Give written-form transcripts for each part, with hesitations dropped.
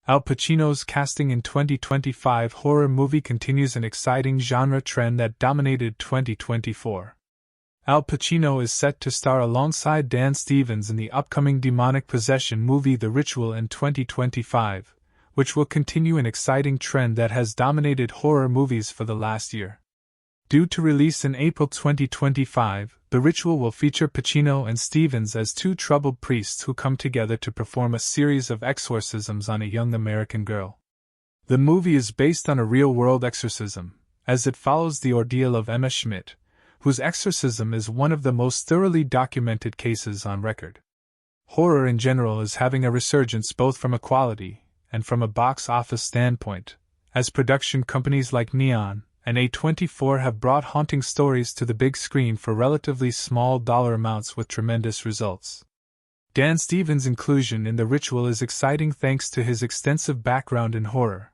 Al Pacino's casting in 2025 horror movie continues an exciting genre trend that dominated 2024. Al Pacino is set to star alongside Dan Stevens in the upcoming demonic possession movie The Ritual in 2025, which will continue an exciting trend that has dominated horror movies for the last year. Due to release in April 2025, The Ritual will feature Pacino and Stevens as two troubled priests who come together to perform a series of exorcisms on a young American girl. The movie is based on a real-world exorcism, as it follows the ordeal of Emma Schmidt, whose exorcism is one of the most thoroughly documented cases on record. Horror in general is having a resurgence both from a quality and from a box office standpoint, as production companies like Neon and A24 have brought haunting stories to the big screen for relatively small dollar amounts with tremendous results. Dan Stevens' inclusion in The Ritual is exciting thanks to his extensive background in horror,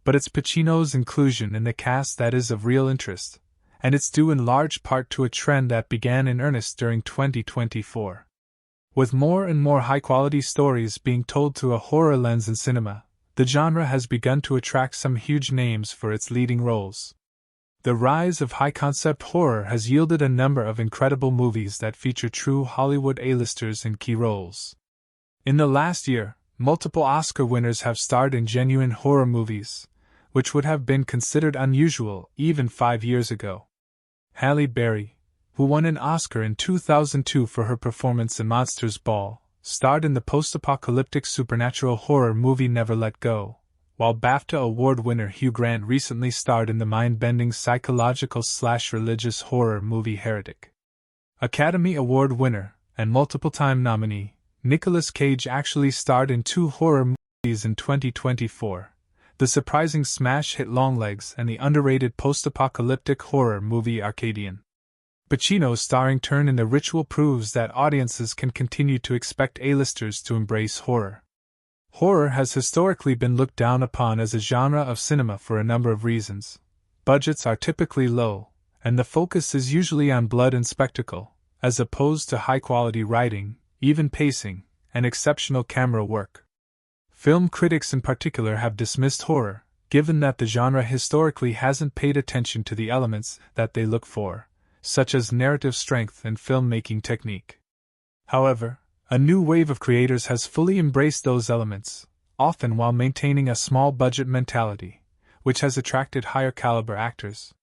but it's Pacino's inclusion in the cast that is of real interest, and it's due in large part to a trend that began in earnest during 2024. With more and more high-quality stories being told through a horror lens in cinema, the genre has begun to attract some huge names for its leading roles. The rise of high-concept horror has yielded a number of incredible movies that feature true Hollywood A-listers in key roles. In the last year, multiple Oscar winners have starred in genuine horror movies, which would have been considered unusual even 5 years ago. Halle Berry, who won an Oscar in 2002 for her performance in Monsters Ball, starred in the post-apocalyptic supernatural horror movie Never Let Go, while BAFTA Award winner Hugh Grant recently starred in the mind-bending psychological/religious horror movie Heretic. Academy Award winner and multiple-time nominee Nicolas Cage actually starred in 2 horror movies in 2024, the surprising smash hit Longlegs and the underrated post-apocalyptic horror movie Arcadian. Pacino's starring turn in The Ritual proves that audiences can continue to expect A-listers to embrace horror. Horror has historically been looked down upon as a genre of cinema for a number of reasons. Budgets are typically low, and the focus is usually on blood and spectacle, as opposed to high-quality writing, even pacing, and exceptional camera work. Film critics in particular have dismissed horror, given that the genre historically hasn't paid attention to the elements that they look for, such as narrative strength and filmmaking technique. However, a new wave of creators has fully embraced those elements, often while maintaining a small-budget mentality, which has attracted higher-caliber actors,